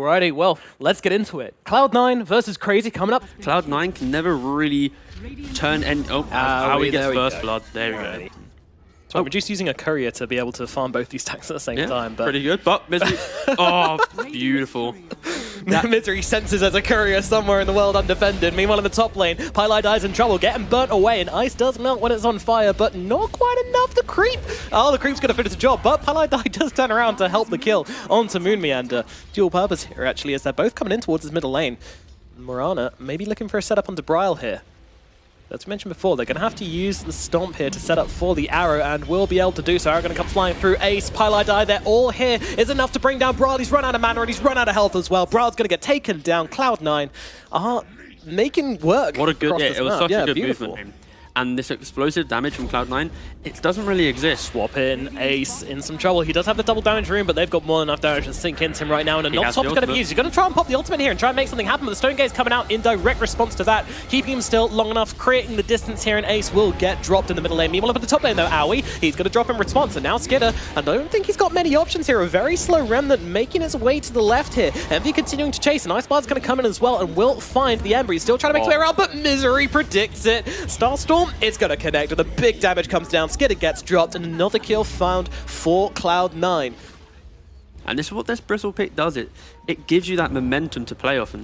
Alrighty, well, let's get into it. Cloud9 versus CR4ZY coming up. Cloud9 can never really turn any... Oh, Aoi gets first blood. There we go. So we're just using a courier to be able to farm both these tanks at the same time. But pretty good, but Misery... Oh, beautiful. Misery senses as a courier somewhere in the world undefended. Meanwhile, in the top lane, Pylai in trouble, getting burnt away, and ice does melt when it's on fire, but not quite enough. The creep! Oh, the creep's going to finish the job, but Pylai does turn around to help the kill onto Moon Meander. Dual purpose here, actually, as they're both coming in towards his middle lane. Morana maybe looking for a setup onto Bryle here. As we mentioned before, they're going to have to use the Stomp here to set up for the Arrow, and will be able to do so. Arrow going to come flying through. Ace, Pylai, they're all here. Is enough to bring down Bryle. He's run out of mana and he's run out of health as well. Bryle's going to get taken down. Cloud9 are making work. What a good, it was such a good beautiful movement. And this explosive damage from Cloud9, it doesn't really exist. Swap in, Ace in some trouble. He does have the double damage rune, but they've got more than enough damage to sink into him right now. And a knock top's going to be used. He's going to try and pop the ultimate here and try and make something happen. But the Stone Gaze coming out in direct response to that, keeping him still long enough, creating the distance here. And Ace will get dropped in the middle lane. Meanwhile, up at the top lane though, Aoi, he's going to drop in response. And now Skidder, I don't think he's got many options here. A very slow Remnant making its way to the left here. Envy continuing to chase, and Icebar's going to come in as well and will find the Ember. He's still trying to make his way around, but Misery predicts it. Starstorm, it's going to connect. The big damage comes down, Skidder gets dropped, and another kill found for Cloud9. And this is what this Bristle pick does. It gives you that momentum to play off.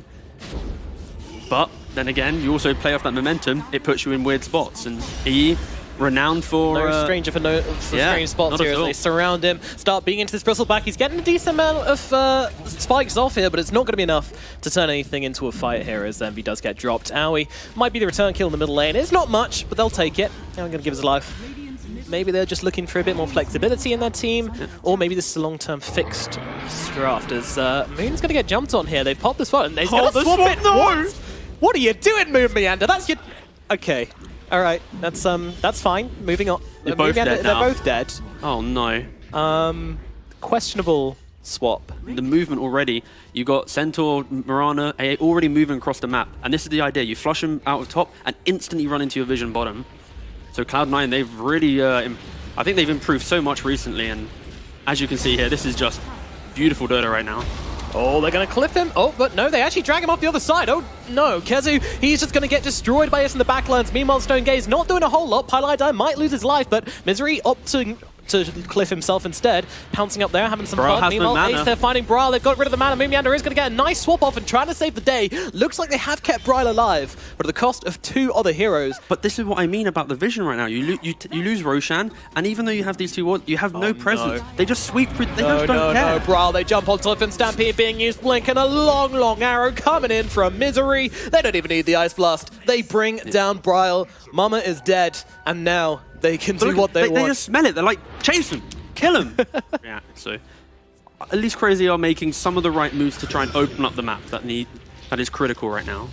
But then again, you also play off that momentum, it puts you in weird spots. And he, renowned for... No stranger for strange spots here as they surround him, start being into this Bristleback. He's getting a decent amount of spikes off here, but it's not going to be enough to turn anything into a fight here as Envy does get dropped. Aoi might be the return kill in the middle lane. It's not much, but they'll take it. Now I'm going to give us a life. Maybe they're just looking for a bit more flexibility in their team, or maybe this is a long-term fixed draft as Moon's going to get jumped on here. They've popped the spot, and they're going to swap it. No! What are you doing, Moon Meander? That's your... Okay. All right, that's fine. Moving on. They're both dead now. They're both dead. Oh no. Questionable swap. The movement already. You got Centaur, Morana, already moving across the map, and this is the idea. You flush them out of top and instantly run into your vision bottom. So Cloud9, they've really, I think they've improved so much recently, and as you can see here, this is just beautiful DOTA right now. Oh, they're going to cliff him. Oh, but no, they actually drag him off the other side. Oh, no. CR4ZY, he's just going to get destroyed by us in the backlands. Meanwhile, Stone Gaze not doing a whole lot. Pylai might lose his life, but Misery opting to cliff himself instead. Pouncing up there, having some fun. Meanwhile, Ace, they're finding Bryle. They've got rid of the mana. Moon Meander is going to get a nice swap off and trying to save the day. Looks like they have kept Bryle alive, but at the cost of two other heroes. But this is what I mean about the vision right now. You lose Roshan, and even though you have these two, you have no presence. No. They just sweep through. They just don't care. No, Bryle, they jump on top and Stampede being used. Blink and a long, long arrow coming in from Misery. They don't even need the Ice Blast. They bring down Bryle. Mama is dead, and now they can do what they want. They just smell it. They're like, chase him. Kill him! Yeah, so at least CR4ZY are making some of the right moves to try and open up the map that is critical right now.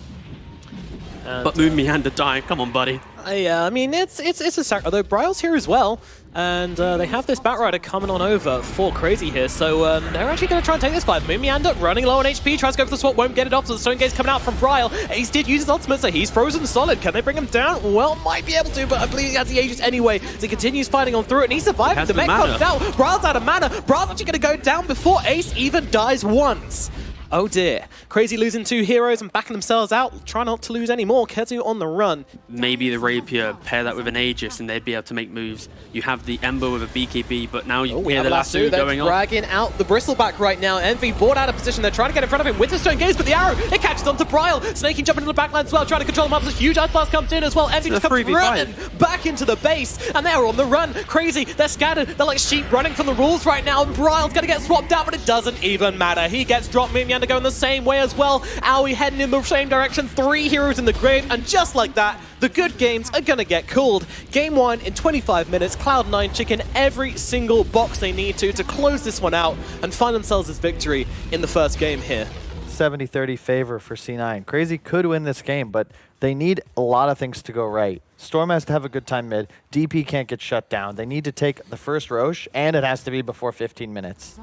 But Moon Meander die. Come on, buddy. Yeah, I mean, it's a sack. Although Bryle's here as well, and they have this Batrider coming on over for CR4ZY here, so they're actually going to try and take this fight. Moon Meander running low on HP, tries to go for the swap, won't get it off, so the Stone Gaze coming out from Bryle. Ace did use his ultimate, so he's frozen solid. Can they bring him down? Well, might be able to, but I believe he has the Aegis anyway, so he continues fighting on through it, and he survives. The mech comes out. Bryle's out of mana. Bryle's actually going to go down before Ace even dies once. Oh dear. CR4ZY losing two heroes and backing themselves out. Try not to lose any more. CR4ZY on the run. Maybe the Rapier, pair that with an Aegis and they'd be able to make moves. You have the Ember with a BKB, but now you hear the lasso going on. They're dragging out the Bristleback right now. Envy brought out of position. They're trying to get in front of him with the Stone Gaze, but the arrow, it catches onto Bryle. Snaking jumping into the backline as well, trying to control him up. This huge Ice Blast comes in as well. Envy just comes running back into the base, and they're on the run. CR4ZY, they're scattered. They're like sheep running from the rules right now, and Bryle's going to get swapped out, but it doesn't even matter. He gets dropped. Moon Meander going the same way as well. Aoi heading in the same direction. 3 heroes in the grave, and just like that, the good games are gonna get called. Game 1 in 25 minutes. Cloud9 chicken every single box they need to close this one out and find themselves this victory in the first game here. 70-30 favor for C9. CR4ZY could win this game, but they need a lot of things to go right. Storm has to have a good time mid. DP can't get shut down. They need to take the first Roche, and it has to be before 15 minutes.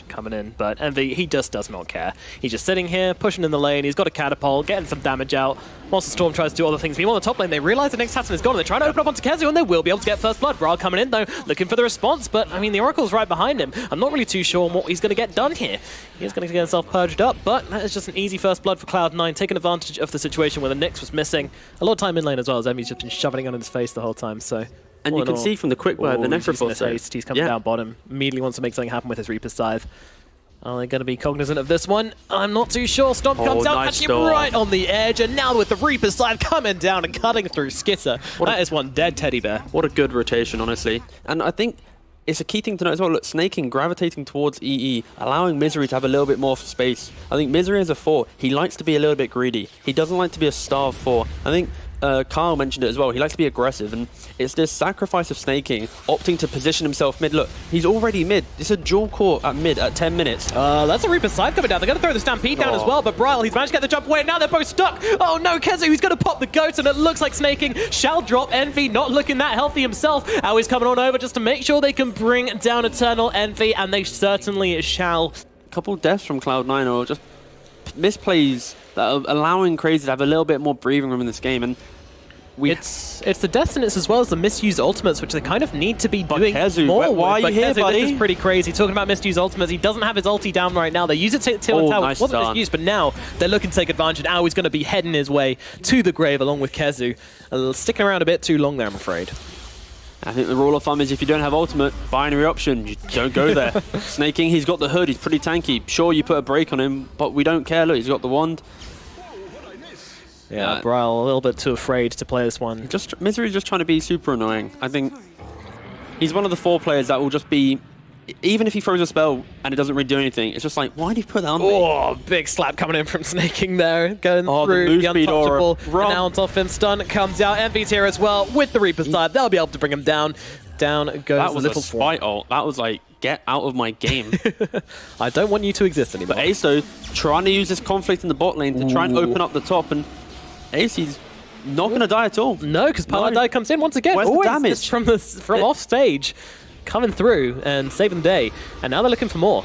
coming in, but Envy, he just does not care. He's just sitting here, pushing in the lane. He's got a catapult, getting some damage out. Monster Storm tries to do other things. Meanwhile, on the top lane, they realize the next assassin is gone. They're trying to open up onto KheZu, and they will be able to get first blood. Brawl coming in, though, looking for the response, but, I mean, the Oracle's right behind him. I'm not really too sure on what he's going to get done here. He's going to get himself purged up, but that is just an easy first blood for Cloud9, taking advantage of the situation where the Nyx was missing. A lot of time in lane as well, as Envy's just been shoving it on his face the whole time, so... And you can see from the quick word, the Necrophos. He's coming down bottom. Immediately wants to make something happen with his Reaper's Scythe. Are they going to be cognizant of this one? I'm not too sure. Stomp comes out, nice catching him right on the edge, and now with the Reaper's Scythe coming down and cutting through Skitter. That is one dead teddy bear. What a good rotation, honestly. And I think it's a key thing to note as well. Look, snaking, gravitating towards EE, allowing Misery to have a little bit more space. I think Misery as a 4, he likes to be a little bit greedy. He doesn't like to be a starve 4. I think Kyle mentioned it as well. He likes to be aggressive, and it's this sacrifice of snaking, opting to position himself mid. Look, he's already mid. It's a dual core at mid at 10 minutes. That's a Reaper's Scythe coming down. They're going to throw the Stampede down as well, but Bryle, he's managed to get the jump away. Now they're both stuck. Oh no, KheZu, he's going to pop the goats, and it looks like snaking shall drop. Envy not looking that healthy himself. Always coming on over just to make sure they can bring down Eternal Envy, and they certainly shall. A couple of deaths from Cloud9 or just misplays that are allowing Crazy to have a little bit more breathing room in this game, and it's the death sentence as well as the misused ultimates, which they kind of need to be doing KheZu, more. why are you here, buddy? This is pretty crazy. Talking about misused ultimates, he doesn't have his ulti down right now. They use it to Till and Tower, which wasn't misused, but now they're looking to take advantage. Now he's going to be heading his way to the grave along with KheZu. Sticking around a bit too long there, I'm afraid. I think the rule of thumb is if you don't have ultimate, binary option, you don't go there. Snaking, he's got the hood, he's pretty tanky. Sure, you put a break on him, but we don't care. Look, he's got the wand. Yeah, Bryle a little bit too afraid to play this one. Misery's just trying to be super annoying. I think he's one of the 4 players that will just be, even if he throws a spell and it doesn't really do anything, it's just like, why did he put that on me? Oh, big slap coming in from Snaking there, going through the untouchable. And now on top of him, stun comes out. Envy's here as well with the Reaper's Scythe. They'll be able to bring him down. Down goes that was the little a spite ult. That was like, get out of my game. I don't want you to exist anymore. But Ace, though, trying to use this conflict in the bot lane to try and open up the top, and Ace, he's not going to die at all. No, because Paladai comes in once again. Where's the damage? From off stage, coming through and saving the day. And now they're looking for more.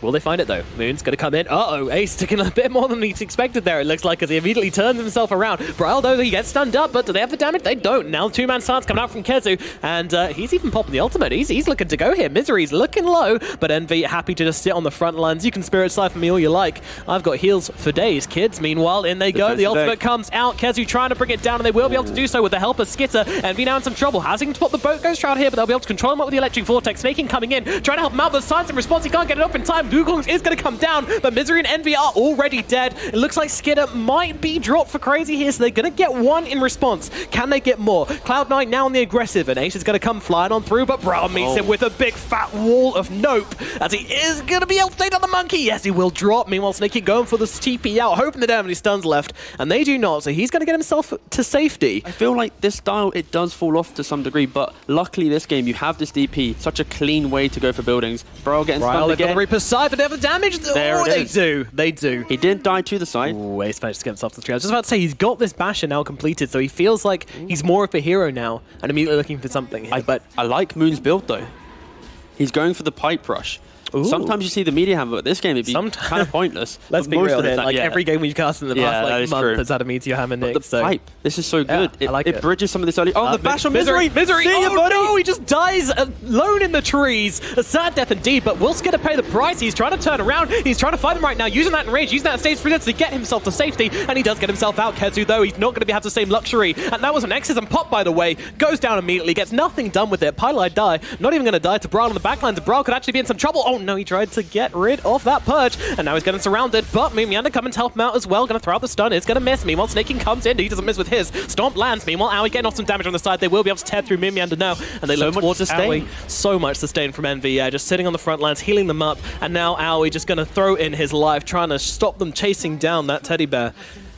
Will they find it, though? Moon's going to come in. Uh-oh, Ace taking a bit more than he's expected there, it looks like, as he immediately turns himself around. Bryle, though, he gets stunned up, but do they have the damage? They don't. Now the 2-man stance coming out from KheZu, and he's even popping the ultimate. He's looking to go here. Misery's looking low, but Envy happy to just sit on the front lines. You can Spirit Scythe me all you like. I've got heals for days, kids. Meanwhile, in they go. The ultimate comes out. KheZu trying to bring it down, and they will be able to do so with the help of Skitter. Envy now in some trouble. Has him to pop the boat Ghost Shroud here, but they'll be able to control him up with the Electric Vortex. Snaking coming in, trying to help him out, but Science in response, he can't get it up in time. Dugong is going to come down, but Misery and Envy are already dead. It looks like Skitter might be dropped for Crazy here, so they're going to get one in response. Can they get more? Cloud9 now on the aggressive, and Ace is going to come flying on through, but Brown meets him with a big fat wall of nope, as he is going to be able to take down the monkey. Yes, he will drop. Meanwhile, Snaky going for the TP out, hoping they don't have any stuns left, and they do not, so he's going to get himself to safety. I feel like this style, it does fall off to some degree, but luckily this game, you have this DP, such a clean way to go for buildings. Bro getting stunned again. The Reaper's Scythe, but they have the damage. There it is. They do. He didn't die to the side. Ooh, Ace managed to get himself to the tree. I was just about to say, he's got this basher now completed, so he feels like he's more of a hero now, and immediately looking for something here. But I like Moon's build, though. He's going for the pipe rush. Ooh. Sometimes you see the media hammer, but this game it'd be kind of pointless. Let's be real here. Like every game we've cast in the past month has had a meteor hammer nick. The pipe, this is so good. I like it. It bridges some of this early. Oh, the bash on Misery! Misery! Oh no, he just dies alone in the trees. A sad death indeed, but will Skitter pay the price? He's trying to turn around. He's trying to fight him right now, using that in range, using that stage presence to get himself to safety, and he does get himself out. KheZu, though, he's not going to have the same luxury. And that was an Exorcism pop, by the way. Goes down immediately, gets nothing done with it. Pylai die. Not even going to die to Brawl on the backlines. Brawl could actually be in some trouble. Oh no, he tried to get rid of that purge, and now he's getting surrounded, but Mimianda coming to help him out as well. Going to throw out the stun, it's going to miss. Meanwhile, Snaking comes in, he doesn't miss with his. Stomp lands. Meanwhile, Aoi getting off some damage on the side. They will be able to tear through Mimianda now, and they look towards Aoi. So much sustain from Envy, yeah, just sitting on the front lines, healing them up, and now Aoi just going to throw in his life, trying to stop them chasing down that teddy bear.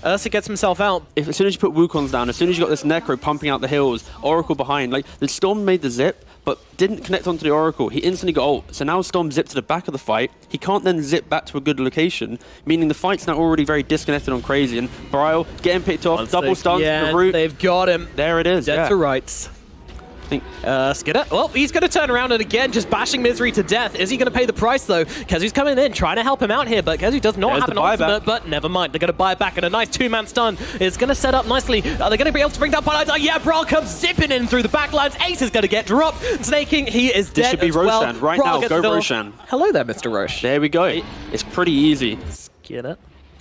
Ursa gets himself out. As soon as you put Wukongs down, as soon as you got this Necro pumping out the hills, Oracle behind, like the Storm made the zip, but didn't connect onto the Oracle. He instantly got ult. So now Storm zipped to the back of the fight. He can't then zip back to a good location, meaning the fight's now already very disconnected on Crazy. And Bryle getting picked off, double stuns, the root. They've got him. There it is. Dead to rights. think Skidder, well, he's going to turn around and again just bashing Misery to death. Is he going to pay the price though? Kezu's coming in, trying to help him out here, but Kezu does not have an ultimate, but never mind. They're going to buy it back, and a nice two-man stun is going to set up nicely. Are they going to be able to bring down Pieliedie? Yeah, Brawl comes zipping in through the backlines. Ace is going to get dropped. Snaking, he is dead. This should be Roshan right now. Go Roshan. Hello there, Mr. Roche. There we go. It's pretty easy. Skidder.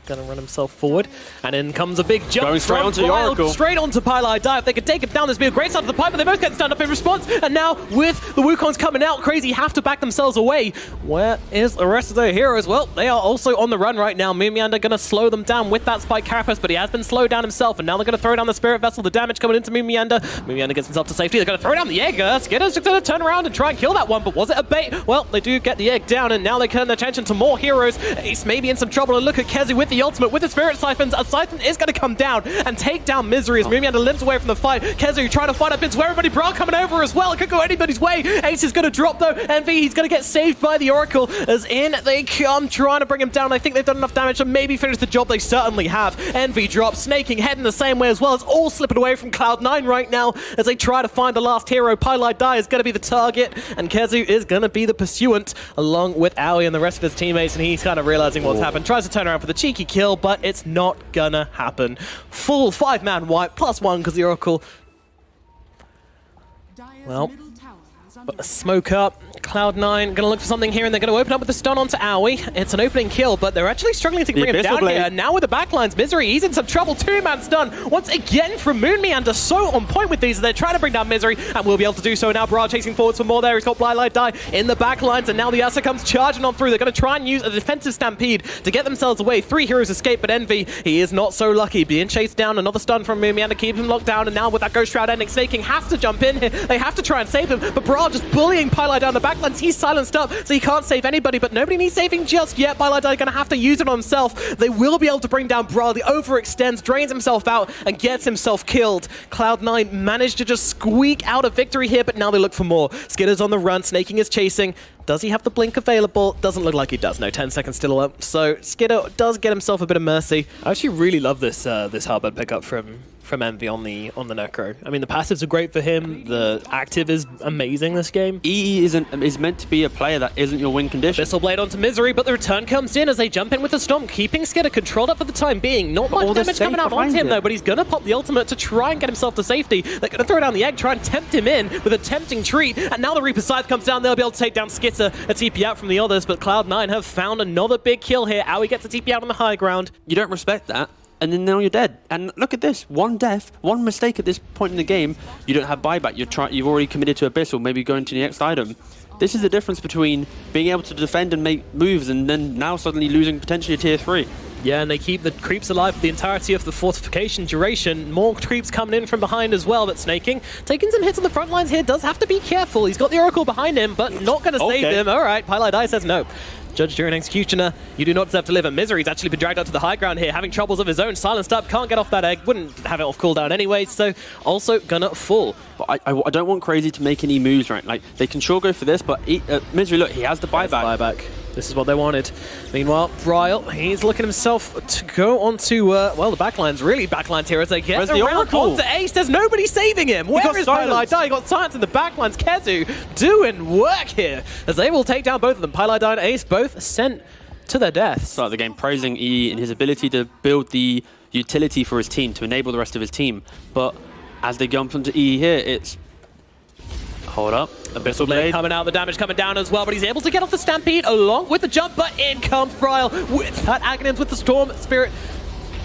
Going to run himself forward, and in comes a big jump. Going straight onto the Oracle. Straight onto Pieliedie. If they could take him down, there's be a great start to the pipe, but they both get stunned up in response. And now, with the Wukongs coming out, Crazy have to back themselves away. Where is the rest of their heroes? Well, they are also on the run right now. Moonmeander going to slow them down with that Spike Carapace, but he has been slowed down himself, and now they're going to throw down the Spirit Vessel. The damage coming into Moonmeander. Moonmeander gets himself to safety. They're going to throw down the egg. Skidder's just going to turn around and try and kill that one, but was it a bait? Well, they do get the egg down, and now they turn their attention to more heroes. Ace may be in some trouble, and look at Kezu with the ultimate, with the Spirit Siphons. A Siphon is going to come down and take down Misery as Moonmeander limps away from the fight. Kezu trying to fight up into everybody. Brawl coming over as well. It could go anybody's way. Ace is going to drop though. Envy, he's going to get saved by the Oracle as in they come trying to bring him down. I think they've done enough damage to maybe finish the job. They certainly have. Envy drops. Snaking heading the same way as well. It's all slipping away from Cloud9 right now as they try to find the last hero. Pieliedie is going to be the target and Kezu is going to be the pursuant along with Aoi and the rest of his teammates, and he's kind of realizing what's happened. Tries to turn around for the cheeky kill, but it's not gonna happen. Full 5-man wipe, +1 because the Oracle, well, smoke up. Cloud9 gonna look for something here, and they're gonna open up with the stun onto Aoi. It's an opening kill, but they're actually struggling to bring him down here. And now with the backlines, Misery, he's in some trouble. Two-man stun once again from Moonmeander. So on point with these, they're trying to bring down Misery, and will be able to do so now. Brawl chasing forwards for more there. He's got Pieliedie in the backlines, and now the Asa comes charging on through. They're gonna try and use a defensive stampede to get themselves away. 3 heroes escape, but Envy, he is not so lucky. Being chased down, another stun from Moonmeander, keep him locked down, and now with that Ghost Shroud ending, Snaking has to jump in here. They have to try and save him, but Brawl just bullying Pieliedie down the backlines. He's silenced up, so he can't save anybody, but nobody needs saving just yet. Pieliedie gonna have to use it on himself. They will be able to bring down Brawl. He overextends, drains himself out, and gets himself killed. Cloud9 managed to just squeak out a victory here, but now they look for more. Skidder's on the run, Snaking is chasing. Does he have the blink available? Doesn't look like he does. No, 10 seconds still up. So Skidder does get himself a bit of mercy. I actually really love this this hardbird pickup from Envy on the Necro. I mean, the passives are great for him. The active is amazing this game. EE is meant to be a player that isn't your win condition. Abyssal Blade onto Misery, but the return comes in as they jump in with the Stomp, keeping Skidder controlled up for the time being. Not much damage coming out onto him though, but he's gonna pop the ultimate to try and get himself to safety. They're gonna throw down the egg, try and tempt him in with a tempting treat, and now the Reaper Scythe comes down. They'll be able to take down Skidder, a TP out from the others, but Cloud9 have found another big kill here. Aoi gets a TP out on the high ground. You don't respect that, and then now you're dead. And look at this, one death, one mistake at this point in the game, you don't have buyback. You've already committed to Abyssal, maybe going to the next item. This is the difference between being able to defend and make moves and then now suddenly losing potentially a tier 3. Yeah, and they keep the creeps alive for the entirety of the fortification duration. More creeps coming in from behind as well, but Snaking taking some hits on the front lines here, does have to be careful. He's got the Oracle behind him, but not going to save him. All right, Pieliedie says no. Judge, Jury, and Executioner, you do not deserve to live. And Misery's actually been dragged out to the high ground here, having troubles of his own. Silenced up, can't get off that egg, wouldn't have it off cooldown anyway, so also gonna fall. But I don't want Crazy to make any moves, right? Like, they can sure go for this, but Misery, look, he has the buyback. This is what they wanted. Meanwhile, Bryle, he's looking himself to go onto, well, the backlines, really backlines here as they get around onto Ace. There's nobody saving him. Where is Pieliedie? He got silence in the backlines. Kezu doing work here as they will take down both of them. Pieliedie and Ace both sent to their deaths. Start the game praising E in his ability to build the utility for his team, to enable the rest of his team. But as they jump into E here, it's... Hold up. Abyssal Blade coming out, the damage coming down as well, but he's able to get off the Stampede along with the jump, but in comes Bryle with that Aghanims with the Storm Spirit.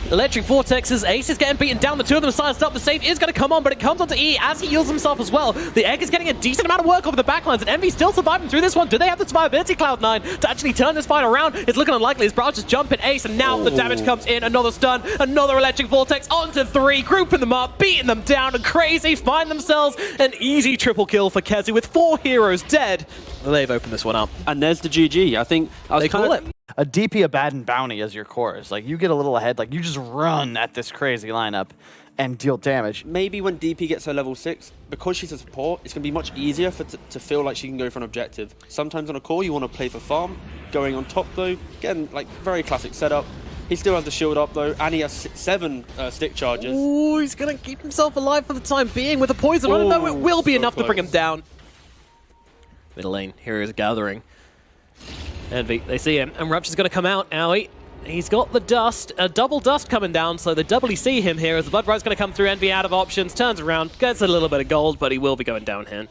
Electric Vortexes, Ace is getting beaten down, the two of them silenced up, the save is going to come on, but it comes onto E as he heals himself as well. The egg is getting a decent amount of work over the backlines, and Envy still surviving through this one. Do they have the survivability, Cloud9, to actually turn this fight around? It's looking unlikely as Brawl just jumping Ace, and now the damage comes in, another stun, another Electric Vortex onto 3, grouping them up, beating them down, and Crazy find themselves an easy triple kill for Kezu with 4 heroes dead. They've opened this one up. And there's the GG. I think they call it. A DP Abaddon Bounty as your cores. Like, you get a little ahead, like, you just run at this crazy lineup and deal damage. Maybe when DP gets her level 6, because she's a support, it's going to be much easier to feel like she can go for an objective. Sometimes on a core, you want to play for farm. Going on top, though, again, like, very classic setup. He still has the shield up though, and he has 7 stick charges. Ooh, he's going to keep himself alive for the time being with the poison. I don't know, it will be so enough to bring him close. down. Middle lane, Heroes gathering. Envy, they see him, and Rupture's going to come out. Owie. He's got the dust, a double dust coming down, so they doubly see him here as the Blood Ride's going to come through. Envy out of options, turns around, gets a little bit of gold, but he will be going down here.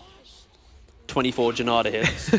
24 Janada hits.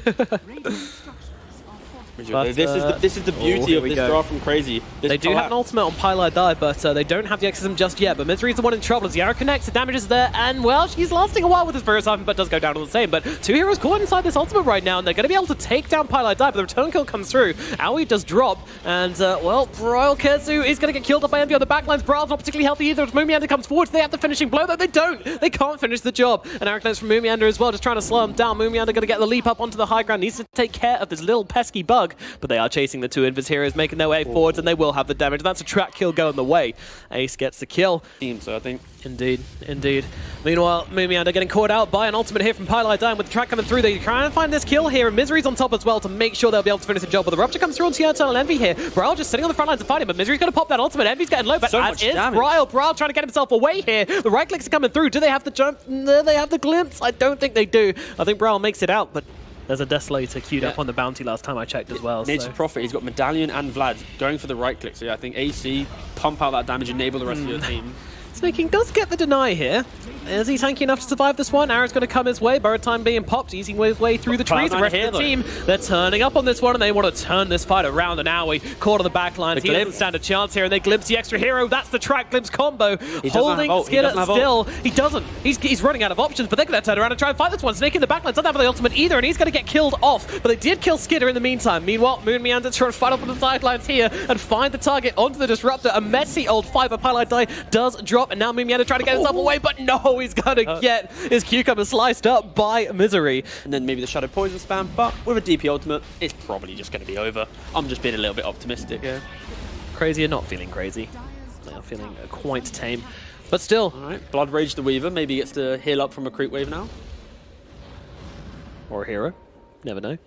But, this is the beauty of this draft from Crazy. They do have an ultimate on Pylai Die, but they don't have the exorcism just yet. But Misery's the one in trouble as the arrow connects, the damage is there, and well, she's lasting a while with his Virus Siphon, but does go down all the same. But 2 heroes caught inside this ultimate right now, and they're going to be able to take down Pylai Die, but the return kill comes through. Aoi does drop, and well, Braille Ketsu is going to get killed up by Envy on the backlines. Braille's not particularly healthy either as Moomiander comes forward. They have the finishing blow, though they don't. They can't finish the job. And arrow connects from Moomiander as well, just trying to slow him down. Moomiander going to get the leap up onto the high ground, needs to take care of this little pesky bug, but they are chasing the 2 Invis heroes, making their way forwards, and they will have the damage. That's a track kill going the way. Ace gets the kill. Team, so I think. Indeed, indeed. Meanwhile, Moomiander getting caught out by an ultimate here from Pylai Dime with the track coming through. They try and find this kill here, and Misery's on top as well to make sure they'll be able to finish the job. But the Rupture comes through onto Eternal Envy here. Braille just sitting on the front lines to fight him, but Misery's going to pop that ultimate. Envy's getting low, but So as much is damage. Braille trying to get himself away here. The right clicks are coming through. Do they have the jump? No, they have the glimpse. I don't think they do. I think Braille makes it out, but there's a Desolator queued up on the bounty last time I checked as well. Nature's Prophet, he's got Medallion and Vlad going for the right click. So yeah, I think AC, pump out that damage, enable the rest of your team. Snaking does get the deny here. Is he tanky enough to survive this one? Arrow's going to come his way. Burrow time being popped, easing his way through the trees. The rest of the team, they're turning up on this one, and they want to turn this fight around. And Aoi caught on the back line. He doesn't stand a chance here, and they glimpse the extra hero. That's the track glimpse combo. Holding Skidder still. He doesn't. He's running out of options, but they're going to turn around and try and fight this one. Snake in the back line doesn't have the ultimate either, and he's going to get killed off. But they did kill Skidder in the meantime. Meanwhile, Moomiander trying to fight up on the sidelines here and find the target onto the Disruptor. A messy old fiber Pylai Die does drop, and now Moomiander trying to get himself away, but no, he's going to get his cucumber sliced up by Misery. And then maybe the Shadow Poison spam, but with a DP ultimate, it's probably just going to be over. I'm just being a little bit optimistic. Yeah. Crazy are not feeling crazy. They are feeling quite tame. But still. All right, Blood Rage the Weaver maybe gets to heal up from a creep wave now. Or a hero. Never know.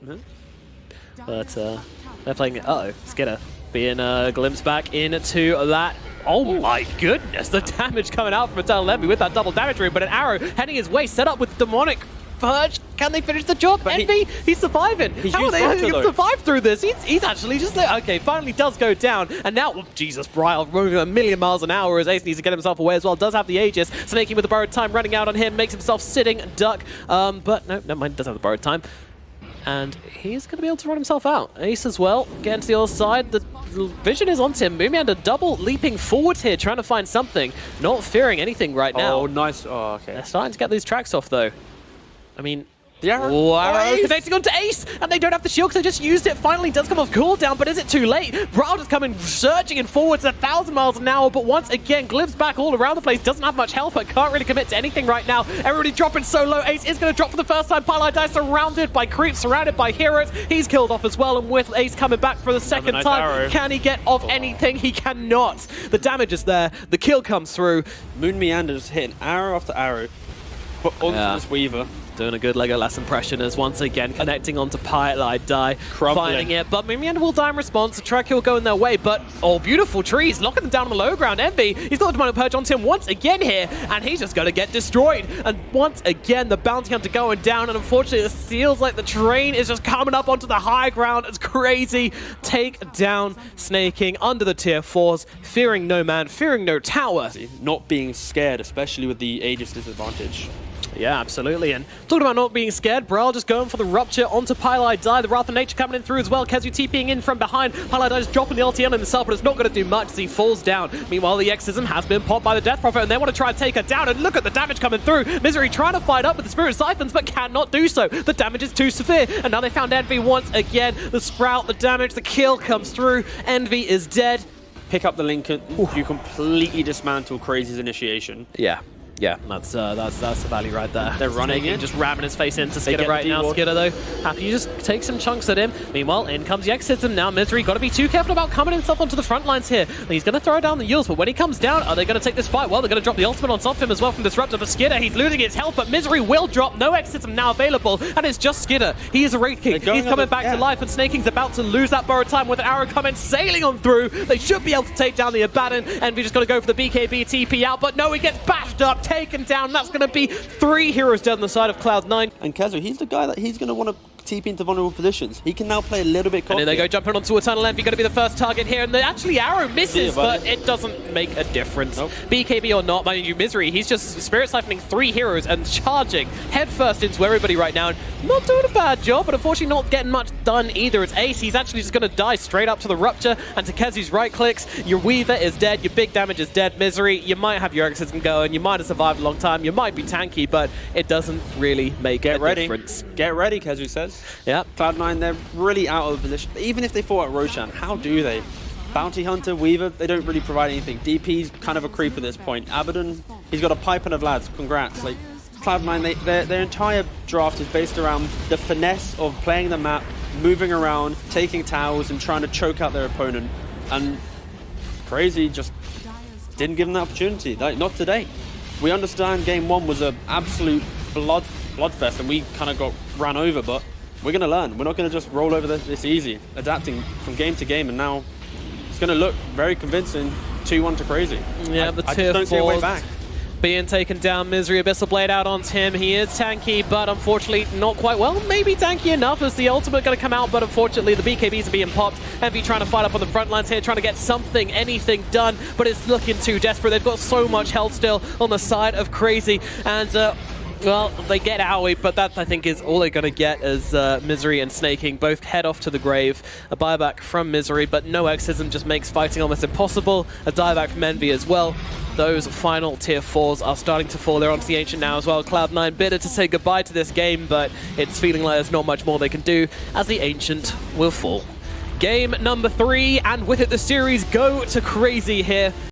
But they're playing it. Uh-oh, Skidder being glimpsed back into that. Oh my goodness, the damage coming out from Eternal Envy with that double damage room, but an arrow heading his way, set up with Demonic Purge. Can they finish the job? But Envy, he's surviving. How are they going to survive through this? He's actually just there. Okay, finally does go down. And now, oh, Jesus, Braille running a million miles an hour as Ace needs to get himself away as well. Does have the Aegis. Snaking with the borrowed time running out on him, makes himself sitting duck. But no, never mind, does have the borrowed time. And he's going to be able to run himself out. Ace as well, getting to the other side. The vision is onto him. Moomiander double leaping forward here, trying to find something. Not fearing anything right now. Oh, nice. Oh, okay. They're starting to get these tracks off, though. I mean, the arrow. Oh, arrow connecting onto Ace, and they don't have the shield because they just used it. Finally does come off cooldown, but is it too late? Brawl is coming surging in forwards at 1,000 miles an hour, but once again, glimpse back all around the place. Doesn't have much health, but can't really commit to anything right now. Everybody dropping so low. Ace is going to drop for the first time. Pylai Die surrounded by creeps, surrounded by heroes. He's killed off as well, and with Ace coming back for the second time, arrow. Can he get off anything? He cannot. The damage is there. The kill comes through. Moomiander's hitting arrow after arrow, but onto this Weaver. Doing a good Legolas impression as once again connecting onto Pylai Die, finding it. But Moomiander will die in response. The track kill going their way, but oh, beautiful trees, locking them down on the low ground. Envy, he's got the Demonic Purge onto him once again here, and he's just going to get destroyed. And once again, the Bounty Hunter going down, and unfortunately, it feels like the train is just coming up onto the high ground. It's crazy. Take down Snaking under the tier 4s, fearing no man, fearing no tower. Not being scared, especially with the Aegis disadvantage. Yeah, absolutely. And talking about not being scared, Brawl just going for the Rupture onto Pylai Die. The Wrath of Nature coming in through as well. Kezu TPing in from behind. Pylai Die just dropping the LT on himself, but it's not going to do much as he falls down. Meanwhile, the Exorcism has been popped by the Death Prophet, and they want to try and take her down. And look at the damage coming through. Misery trying to fight up with the Spirit Siphons, but cannot do so. The damage is too severe. And now they found Envy once again. The Sprout, the damage, the kill comes through. Envy is dead. Pick up the Lincoln. You completely dismantle Crazy's initiation. Yeah. Yeah, that's the value right there. They're running Snaking, in. just ramming his face into They Skidder get right the now. D-ward. Skidder, though, happy to just take some chunks at him. Meanwhile, in comes the Exorcism now. Misery, got to be too careful about coming himself onto the front lines here. He's going to throw down the Yules, but when he comes down, are they going to take this fight? Well, they're going to drop the ultimate on top of him as well from Disruptor for Skidder. He's losing his health, but Misery will drop. No Exorcism now available, and it's just Skidder. He is a Wraith King. He's coming back to life, and Snaking's about to lose that borrowed time with an arrow coming sailing on through. They should be able to take down the Abaddon, and we just got to go for the BKB TP out, but no, he gets bashed up, taken down. That's going to be 3 heroes dead on the side of Cloud9. And KheZy, he's the guy that he's going to want to TP into vulnerable positions. He can now play a little bit cocky. And then they go jumping onto Eternal Envy, going to be the first target here, and actually arrow misses, but it doesn't make a difference. Nope. BKB or not, mind you, Misery, he's just Spirit Siphoning 3 heroes and charging headfirst into everybody right now. And not doing a bad job, but unfortunately not getting much done either. It's Ace, he's actually just going to die straight up to the Rupture, and to KheZy's right clicks, your Weaver is dead, your big damage is dead. Misery, you might have your Exorcism going, you might have survived a long time, you might be tanky, but it doesn't really make a difference. Get ready, KheZy says. Yep. Cloud9, they're really out of position. Even if they fought at Roshan, how do they? Bounty Hunter, Weaver, they don't really provide anything. DP's kind of a creep at this point. Abaddon, he's got a pipe and of lads. Congrats. Like Cloud9, their entire draft is based around the finesse of playing the map, moving around, taking towers, and trying to choke out their opponent. And CR4ZY just didn't give them the opportunity. Like, not today. We understand game 1 was an absolute bloodfest, and we kind of got ran over, but we're going to learn. We're not going to just roll over this easy, adapting from game to game, and now it's going to look very convincing, 2-1 to CR4ZY. Yeah, I just don't see a way back. Being taken down, Misery, Abyssal Blade out onto him. He is tanky, but unfortunately not quite well. Maybe tanky enough as the ultimate going to come out, but unfortunately the BKBs are being popped. Envy trying to fight up on the front lines here, trying to get something, anything done, but it's looking too desperate. They've got so much health still on the side of CR4ZY, and well, they get Owie, but that, I think, is all they're going to get as Misery and Snaking both head off to the grave. A buyback from Misery, but no Exorcism just makes fighting almost impossible. A dieback from Envy as well. Those final tier 4s are starting to fall. They're onto the Ancient now as well. Cloud9 bitter to say goodbye to this game, but it's feeling like there's not much more they can do as the Ancient will fall. Game number 3, and with it the series go to CR4ZY here.